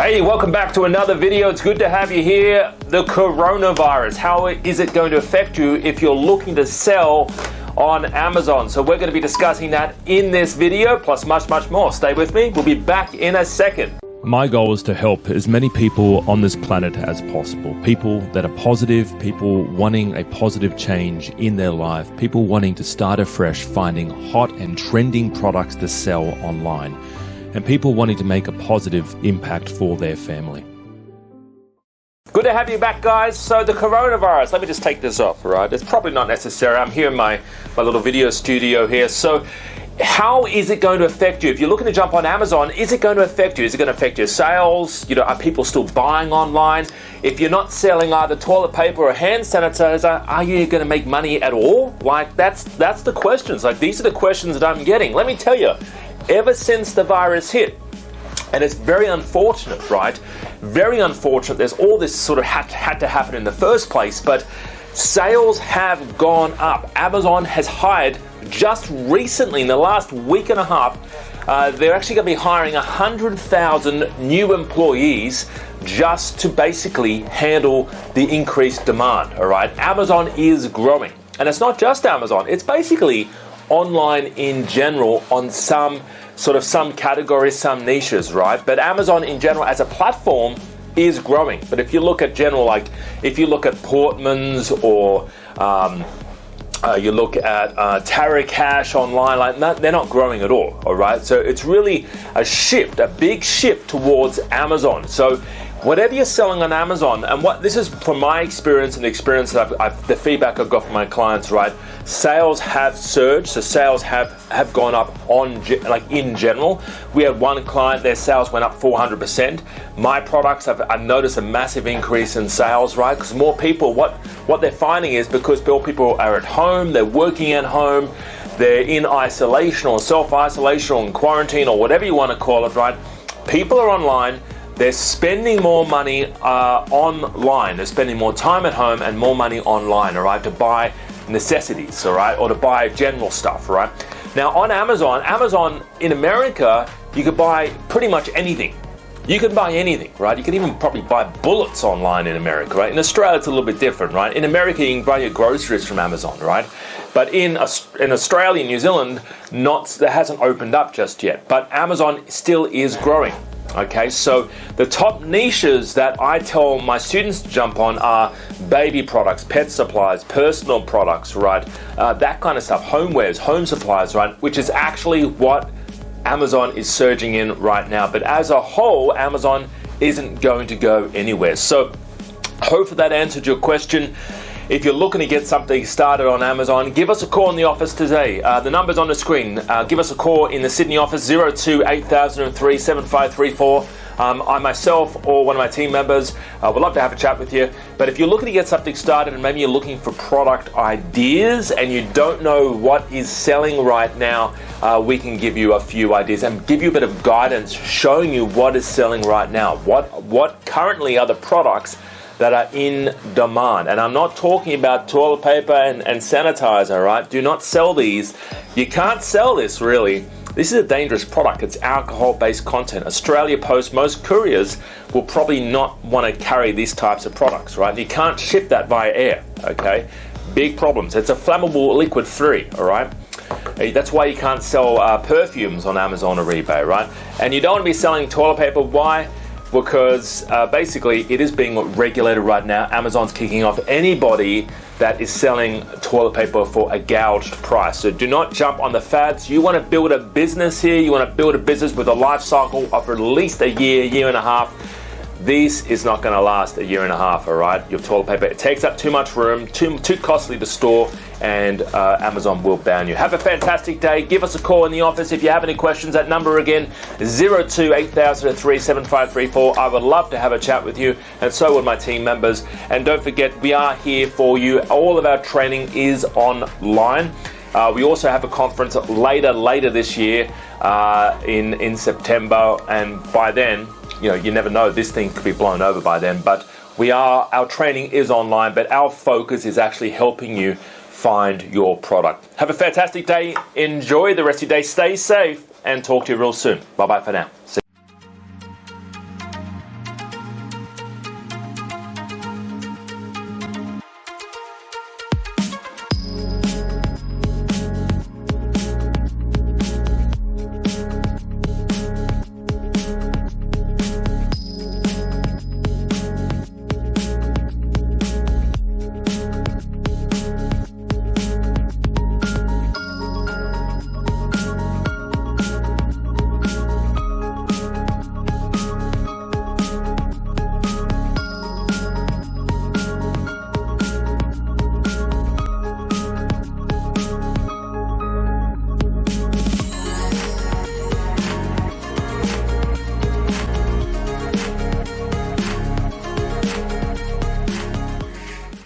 Hey, welcome back to another video. It's good to have you here. The coronavirus, how is it going to affect you if you're looking to sell on Amazon? So we're going to be discussing that in this video, plus much more. Stay with me. We'll be back in a second. My goal is to help as many people on this planet as possible. People that are positive, people wanting a positive change in their life, people wanting to start afresh, finding hot and trending products to sell online, and people wanting to make a positive impact for their family. Good to have you back, guys. So the coronavirus, let me just take this off, all right? It's probably not necessary. I'm here in my little video studio here. So how is it going to affect you? If you're looking to jump on Amazon, is it going to affect you? Is it going to affect your sales? You know, are people still buying online? If you're not selling either toilet paper or hand sanitizer, are you going to make money at all? Like, that's the questions. Like, these are the questions that I'm getting. Let me tell you, ever since the virus hit, and it's very unfortunate, right? Very unfortunate. There's all this sort of had to happen in the first place, but sales have gone up. Amazon has hired just recently, in the last week and a half, they're actually going to be hiring 100,000 new employees just to basically handle the increased demand, all right? Amazon is growing. And it's not just Amazon. It's basically online in general on some categories, some niches, right? But Amazon in general as a platform is growing. But if you look at general, like if you look at Portman's or you look at Taracash online, like they're not growing at all right? So it's really a big shift towards Amazon. So whatever you're selling on Amazon, and what this is from my experience and the experience that the feedback I've got from my clients, right? Sales have surged, so sales have gone up in general. We had one client, their sales went up 400%. My products, I've noticed a massive increase in sales, right? Because more people, what they're finding is because more people are at home, they're working at home, they're in isolation or self-isolation or in quarantine or whatever you want to call it, right? People are online. They're spending more money online. They're spending more time at home and more money online, all right, to buy necessities, all right, or to buy general stuff, right? Now on Amazon in America, you could buy pretty much anything. You can buy anything, right? You can even probably buy bullets online in America, right? In Australia, it's a little bit different, right? In America, you can buy your groceries from Amazon, right? But in Australia and New Zealand, that hasn't opened up just yet. But Amazon still is growing. Okay, so the top niches that I tell my students to jump on are baby products, pet supplies, personal products, right? That kind of stuff, homewares, home supplies, right? Which is actually what Amazon is surging in right now. But as a whole, Amazon isn't going to go anywhere. So hopefully that answered your question. If you're looking to get something started on Amazon, give us a call in the office today. The number's on the screen. Give us a call in the Sydney office, 02 8003 7534. I myself or one of my team members would love to have a chat with you. But if you're looking to get something started and maybe you're looking for product ideas and you don't know what is selling right now, we can give you a few ideas and give you a bit of guidance showing you what is selling right now. What currently are the products that are in demand. And I'm not talking about toilet paper and sanitizer, right? Do not sell these. You can't sell this, really. This is a dangerous product. It's alcohol-based content. Australia Post, most couriers will probably not want to carry these types of products, right? You can't ship that via air, okay? Big problems. It's a flammable liquid free, all right? That's why you can't sell perfumes on Amazon or eBay, right? And you don't want to be selling toilet paper. Why? Because basically it is being regulated right now. Amazon's kicking off anybody that is selling toilet paper for a gouged price. So do not jump on the fads. You want to build a business here. You want to build a business with a life cycle of at least a year and a half. This is not going to last a year and a half, all right? Your toilet paper, it takes up too much room, too costly to store, and Amazon will ban you. Have a fantastic day. Give us a call in the office if you have any questions. That number again, 02 8003 7534. I would love to have a chat with you, and so would my team members. And don't forget, we are here for you. All of our training is online. We also have a conference later this year in September, and by then, you know, you never know, this thing could be blown over by then. But our training is online, but our focus is actually helping you find your product. Have a fantastic day. Enjoy the rest of your day. Stay safe and talk to you real soon. Bye-bye for now. See you.